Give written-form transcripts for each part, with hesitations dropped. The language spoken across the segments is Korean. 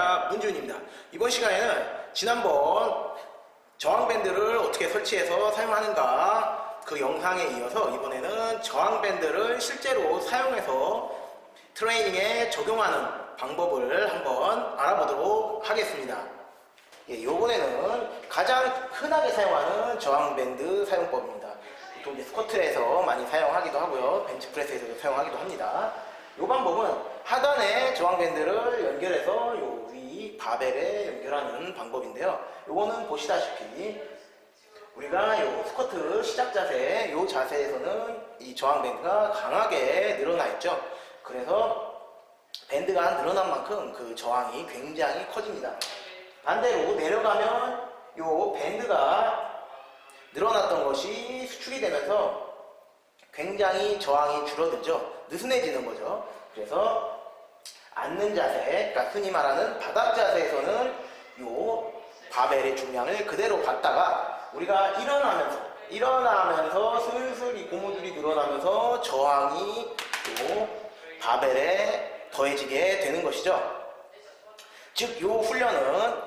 안녕하십니까, 문지훈입니다. 이번 시간에는 지난번 저항밴드를 어떻게 설치해서 사용하는가 그 영상에 이어서 이번에는 저항밴드를 실제로 사용해서 트레이닝에 적용하는 방법을 한번 알아보도록 하겠습니다. 이번에는 가장 흔하게 사용하는 저항밴드 사용법입니다. 보통 이제 스쿼트에서 많이 사용하기도 하고요, 벤치프레스에서도 사용하기도 합니다. 이 방법은 하단에 저항밴드를 연결해서 요 위 바벨에 연결하는 방법인데요. 요거는 보시다시피 우리가 요 스쿼트 시작 자세, 요 자세에서는 이 저항밴드가 강하게 늘어나 있죠. 그래서 밴드가 늘어난 만큼 그 저항이 굉장히 커집니다. 반대로 내려가면 요 밴드가 늘어났던 것이 수축이 되면서 굉장히 저항이 줄어들죠. 느슨해지는 거죠. 그래서 앉는 자세, 그러니까 흔히 말하는 바닥 자세에서는 요 바벨의 중량을 그대로 받다가 우리가 일어나면서 슬슬 이 고무줄이 늘어나면서 저항이 요 바벨에 더해지게 되는 것이죠. 즉, 요 훈련은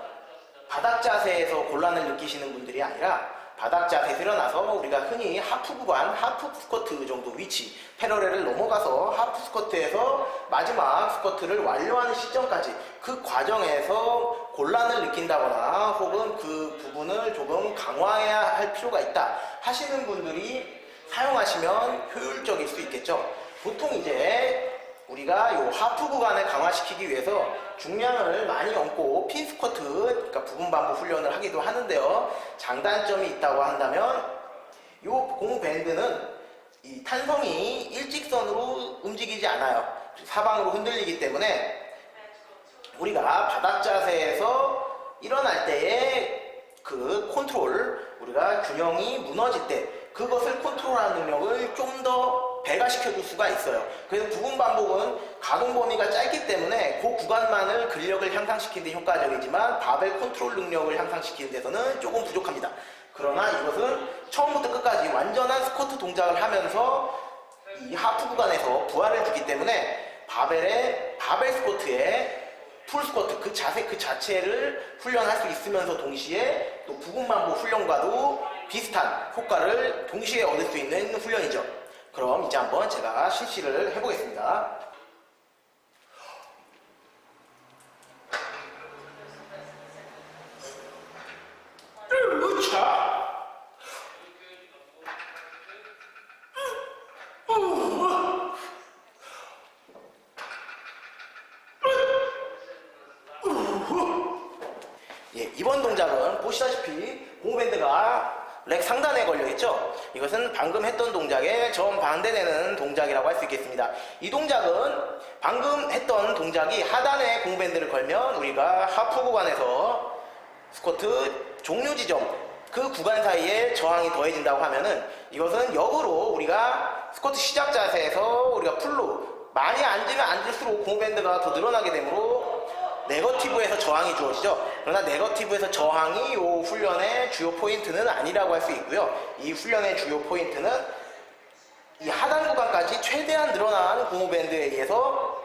바닥 자세에서 곤란을 느끼시는 분들이 아니라 바닥 자세에서 일어나서 우리가 흔히 하프 구간, 하프 스쿼트 정도 위치, 패러렐을 넘어가서 하프 스쿼트에서 마지막 스쿼트를 완료하는 시점까지 그 과정에서 곤란을 느낀다거나 혹은 그 부분을 조금 강화해야 할 필요가 있다 하시는 분들이 사용하시면 효율적일 수 있겠죠. 보통 이제 우리가 요 하프 구간을 강화시키기 위해서 중량을 많이 얹고 핀 스쿼트, 그러니까 부분 반복 훈련을 하기도 하는데요. 장단점이 있다고 한다면 요 고무 밴드는 이 탄성이 일직선으로 움직이지 않아요. 사방으로 흔들리기 때문에 우리가 바닥 자세에서 일어날 때의 그 컨트롤, 우리가 균형이 무너질 때 그것을 컨트롤하는 능력을 좀 더 배가시켜 줄 수가 있어요. 그래서 부분 반복은 가동 범위가 짧기 때문에 그 구간만을 근력을 향상시키는 데 효과적이지만 바벨 컨트롤 능력을 향상시키는 데서는 조금 부족합니다. 그러나 이것은 처음부터 끝까지 완전한 스쿼트 동작을 하면서 이 하프 구간에서 부하를 주기 때문에 바벨 스쿼트에 풀 스쿼트 그 자세 그 자체를 훈련할 수 있으면서 동시에 또 부분 반복 훈련과도 비슷한 효과를 동시에 얻을 수 있는 훈련이죠. 그럼 이제 한번 제가 실시를 해보겠습니다. 이번 동작은 보시다시피 고무밴드가 렉 상단에 걸려있죠. 이것은 방금 했던 동작의 정반대되는 동작이라고 할 수 있겠습니다. 이 동작은 방금 했던 동작이 하단에 고무밴드를 걸면 우리가 하프 구간에서 스쿼트 종료 지점 그 구간 사이에 저항이 더해진다고 하면은 이것은 역으로 우리가 스쿼트 시작 자세에서 우리가 풀로 많이 앉으면 앉을수록 고무밴드가 더 늘어나게 되므로 네거티브에서 저항이 주어지죠. 그러나 네거티브에서 저항이 이 훈련의 주요 포인트는 아니라고 할 수 있고요. 이 훈련의 주요 포인트는 이 하단 구간까지 최대한 늘어난 고무밴드에 의해서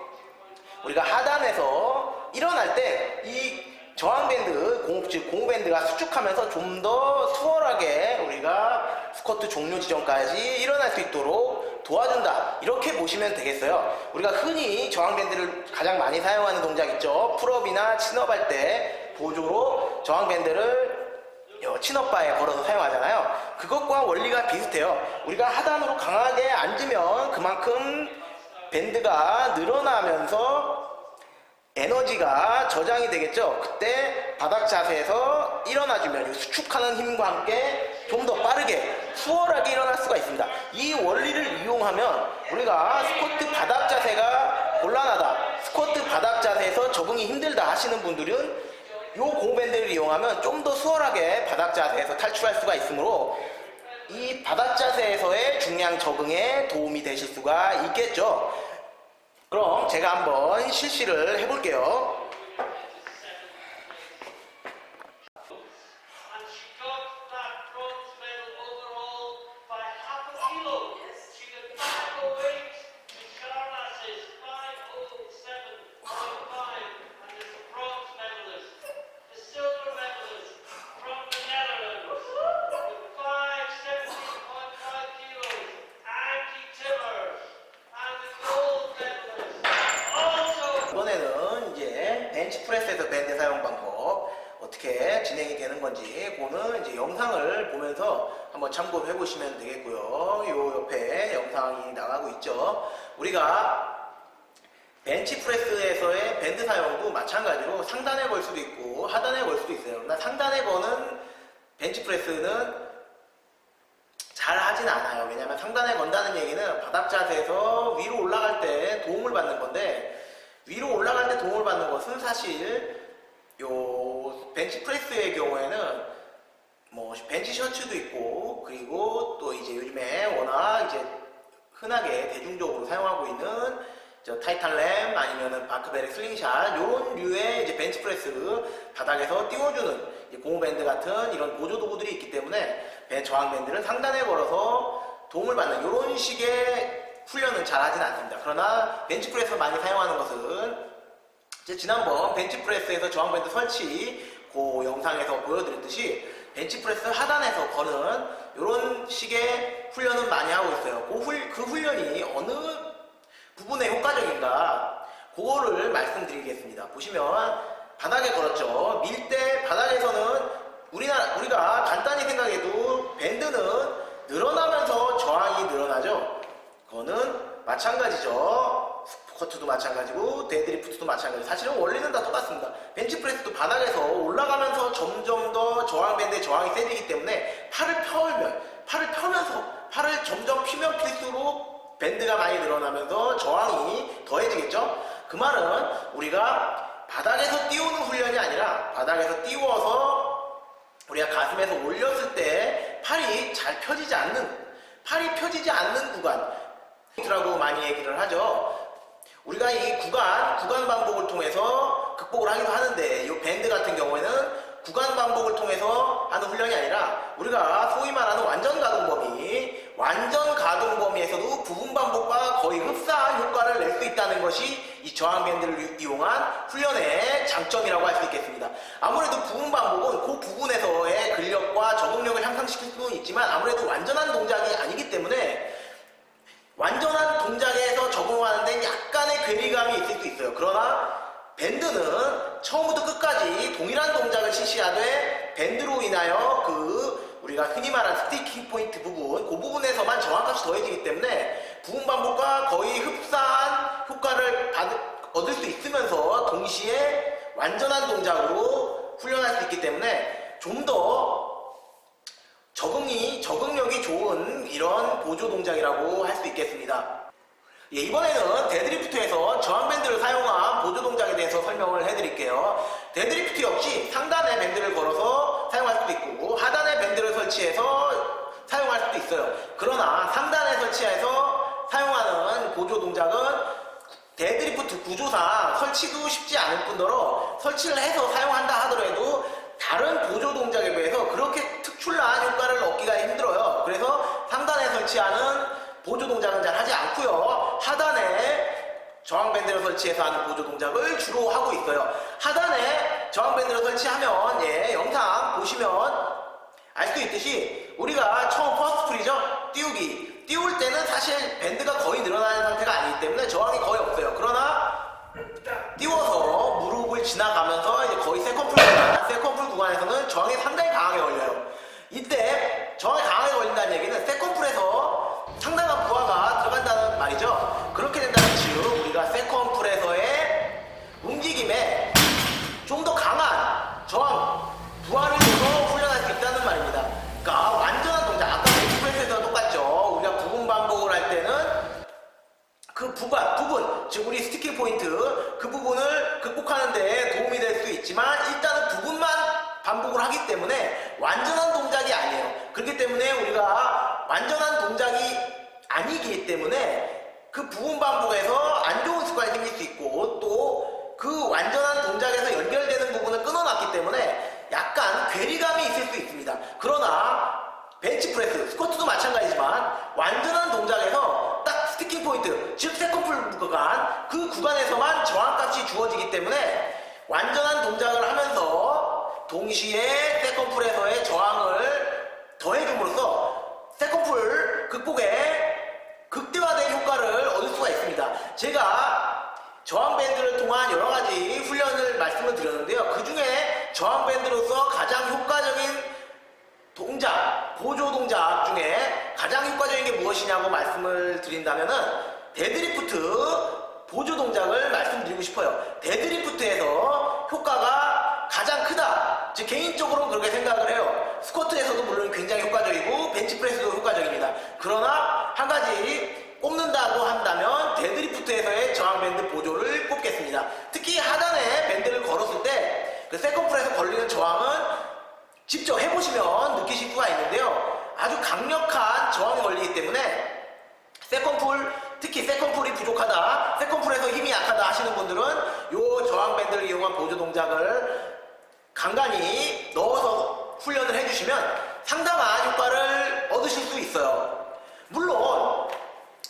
우리가 하단에서 일어날 때 이 저항밴드, 즉 고무밴드가 수축하면서 좀 더 수월하게 우리가 스쿼트 종료 지점까지 일어날 수 있도록 도와준다, 이렇게 보시면 되겠어요. 우리가 흔히 저항밴드를 가장 많이 사용하는 동작 있죠. 풀업이나 친업 할 때 보조로 저항밴드를 친업바에 걸어서 사용하잖아요. 그것과 원리가 비슷해요. 우리가 하단으로 강하게 앉으면 그만큼 밴드가 늘어나면서 에너지가 저장이 되겠죠. 그때 바닥 자세에서 일어나주면 수축하는 힘과 함께 좀 더 빠르게 수월하게 일어날 수가 있습니다. 이 원리를 이용하면 우리가 스쿼트 바닥 자세가 곤란하다, 스쿼트 바닥 자세에서 적응이 힘들다 하시는 분들은 이 고무밴드를 이용하면 좀 더 수월하게 바닥 자세에서 탈출할 수가 있으므로 이 바닥 자세에서의 중량 적응에 도움이 되실 수가 있겠죠. 그럼 제가 한번 실시를 해볼게요. 벤치프레스에서 밴드 사용 방법 어떻게 진행이 되는 건지 그거는 이제 영상을 보면서 한번 참고해 보시면 되겠고요. 요 옆에 영상이 나가고 있죠. 우리가 벤치프레스에서의 밴드 사용도 마찬가지로 상단에 걸 수도 있고 하단에 걸 수도 있어요. 그러나 상단에 거는 벤치프레스는 잘 하진 않아요. 왜냐하면 상단에 건다는 얘기는 바닥 자세에서 위로 올라갈 때 도움을 받는 건데, 위로 올라갈 때 도움을 받는 것은 사실 요 벤치프레스의 경우에는 뭐 벤치 셔츠도 있고, 그리고 또 이제 요즘에 워낙 이제 흔하게 대중적으로 사용하고 있는 저 타이탄램 아니면은 바크베리 슬링샷 요런 류의 이제 벤치프레스 바닥에서 띄워주는 고무밴드 같은 이런 보조 도구들이 있기 때문에 저항밴드를 상단에 걸어서 도움을 받는 이런 식의 훈련은 잘 하진 않습니다. 그러나 벤치프레스 많이 사용하는 것은 지난번 벤치프레스에서 저항밴드 설치 그 영상에서 보여드렸듯이 벤치프레스 하단에서 거는 이런 식의 훈련은 많이 하고 있어요. 그 훈련이 어느 부분에 효과적인가 그거를 말씀드리겠습니다. 보시면 바닥에 걸었죠. 밀 때 바닥에서는 우리가 간단히 생각해도 밴드는 늘어나면서 저항이 늘어나죠. 그거는 마찬가지죠. 스쿼트도 마찬가지고 데드리프트도 마찬가지. 사실은 원리는 다 똑같습니다. 벤치프레스도 바닥에서 올라가면서 점점 더 저항 밴드의 저항이 세지기 때문에 팔을 펴면서 팔을 점점 피면 필수록 밴드가 많이 늘어나면서 저항이 더해지겠죠. 그 말은 우리가 바닥에서 띄우는 훈련이 아니라 바닥에서 띄워서 우리가 가슴에서 올렸을 때 팔이 잘 펴지지 않는 구간이라고 많이 얘기를 하죠. 우리가 이 구간 반복을 통해서 극복을 하기도 하는데 이 밴드 같은 경우에는 구간 반복을 통해서 하는 훈련이 아니라 우리가 소위 말하는 완전 가동 범위에서도 부분 반복과 거의 흡사한 효과를 낼 수 있다는 것이 이 저항 밴드를 이용한 훈련의 장점이라고 할 수 있겠습니다. 아무래도 부분 반복은 그 부분에서의 근력과 적응력을 향상시킬 수는 있지만 아무래도 완전한 동작이 아니기 때문에 완전한 동작에서 적응하는 데는 약간의 괴리감이 있을 수 있어요. 그러나 밴드는 처음부터 끝까지 동일한 동작을 실시하되 밴드로 인하여 우리가 흔히 말하는 스티킹 포인트 부분, 그 부분에서만 저항값이 더해지기 때문에 부분 반복과 거의 흡사한 효과를 얻을 수 있으면서 동시에 완전한 동작으로 훈련할 수 있기 때문에 좀 더 적응력이 좋은 이런 보조 동작이라고 할 수 있겠습니다. 예, 이번에는 데드리프트에서 저항밴드를 사용한 보조 동작에 대해서 설명을 해드릴게요. 데드리프트 역시 상단에 밴드를 걸어서 사용할 수도 있고 하단에 밴드를 설치해서 사용할 수도 있어요. 그러나 상단에 설치해서 사용하는 보조 동작은 데드리프트 구조상 설치도 쉽지 않을 뿐더러 설치를 해서 사용한다 하더라도 다른 보조 동작에 비해서 그렇게 특출난 효과를 얻기가 힘들어요. 그래서 상단에 설치하는 보조 동작은 잘 하지 않고요. 하단에 저항밴드를 설치해서 하는 보조 동작을 주로 하고 있어요. 하단에 저항밴드를 설치하면 영상 보시면 알 수 있듯이 우리가 처음 퍼스트 프리죠. 띄울 때는 사실 밴드가 거의 늘어나는 상태가 아니기 때문에 저항이 거의 없어요. 그러나 띄워서 무릎을 지나가면서 이제 거의 세컨풀 구간에서는 저항이 상당히 강하게 걸려요. 이때 저항이 강하게 걸린다는 얘기는 세컨풀에서 상당한 부하가 들어간다는 말이죠. 그렇게 된다는 즉 우리가 세컨풀에서의 움직임에 좀 더 강한 저항, 부하를 줘서 훈련할 수 있다는 말입니다. 그러니까 완전한 동작, 아까 벤치프레스에서 똑같죠. 우리가 부분 반복을 할 때는 그 부분, 즉 우리 스티킹 포인트 그 부분을 극복하는 데 도움이 될 수 있지만 일단은 부분만 반복을 하기 때문에 완전한 동작이 아니에요. 그렇기 때문에 우리가 완전한 동작이 아니기 때문에 그 부분 반복에서 안 좋은 습관이 생길 수 있고 또 그 완전한 동작에서 연결되는 부분을 끊어놨기 때문에 약간 괴리감이 있을 수 있습니다. 그러나 벤치프레스, 스쿼트도 마찬가지지만 완전한 동작에서 딱 스티킹 포인트, 즉 세컨풀 구간, 그 구간에서만 저항값이 주어지기 때문에 완전한 동작을 하면서 동시에 세컨풀에서의 저항을 더해줌으로써 세컨풀 극복에 극대화된 효과를 얻을 수가 있습니다. 제가 저항밴드를 통한 여러가지 훈련을 말씀을 드렸습니다. 저항밴드로서 가장 효과적인 동작, 보조 동작 중에 가장 효과적인 게 무엇이냐고 말씀을 드린다면은 데드리프트 보조 동작을 말씀드리고 싶어요. 데드리프트에서 효과가 가장 크다. 즉 개인적으로는 그렇게 생각을 해요. 스쿼트에서도 물론 굉장히 효과적이고 벤치프레스도 효과적입니다. 그러나 한 가지 꼽는다고 한다면 데드리프트에서의 저항밴드 보조를 꼽겠습니다. 특히 하단에 밴드를 걸었을 때 그 세컨풀에서 걸리는 저항은 직접 해보시면 느끼실 수가 있는데요. 아주 강력한 저항이 걸리기 때문에 세컨풀, 특히 세컨풀이 부족하다, 세컨풀에서 힘이 약하다 하시는 분들은 이 저항밴드를 이용한 보조 동작을 간간히 넣어서 훈련을 해주시면 상당한 효과를 얻으실 수 있어요. 물론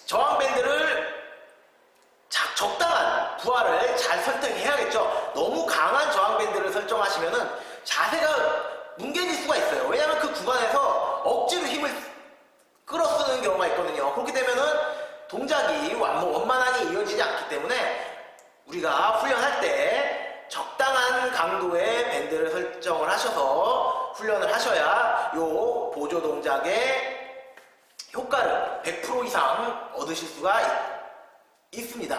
저항밴드를 적당한 부하를 잘 선택해야겠죠. 너무 강한 저항밴드를 설정하시면은 자세가 뭉개질 수가 있어요. 왜냐하면 그 구간에서 억지로 힘을 끌어쓰는 경우가 있거든요. 그렇게 되면은 동작이 원만하게 이어지지 않기 때문에 우리가 훈련할 때 적당한 강도의 밴드를 설정을 하셔서 훈련을 하셔야 요 보조 동작의 효과를 100% 이상 얻으실 수가 있습니다.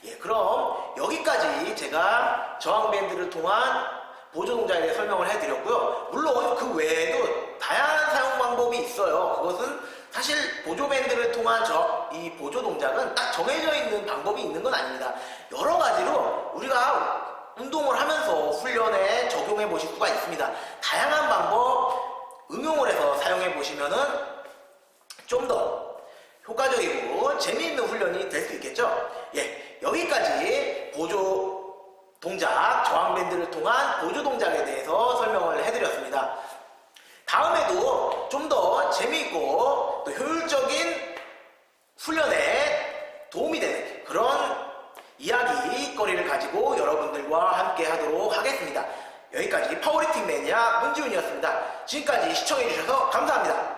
예, 그럼 여기까지 제가 저항밴드를 통한 보조 동작에 대해 설명을 해드렸고요. 물론 그 외에도 다양한 사용 방법이 있어요. 그것은 사실 보조밴드를 통한 이 보조 동작은 딱 정해져 있는 방법이 있는 건 아닙니다. 여러 가지로 우리가 운동을 하면서 훈련에 적용해 보실 수가 있습니다. 다양한 방법 응용을 해서 사용해 보시면은 좀 더 효과적이고 재미있는 훈련이 될 수 있겠죠. 예, 여기까지 보조 동작, 저항밴드를 통한 보조 동작에 대해서 설명을 해드렸습니다. 다음에도 좀 더 재미있고 또 효율적인 훈련에 도움이 되는 그런 이야기거리를 가지고 여러분들과 함께 하도록 하겠습니다. 여기까지 파워리프팅 매니아 문지훈이었습니다. 지금까지 시청해주셔서 감사합니다.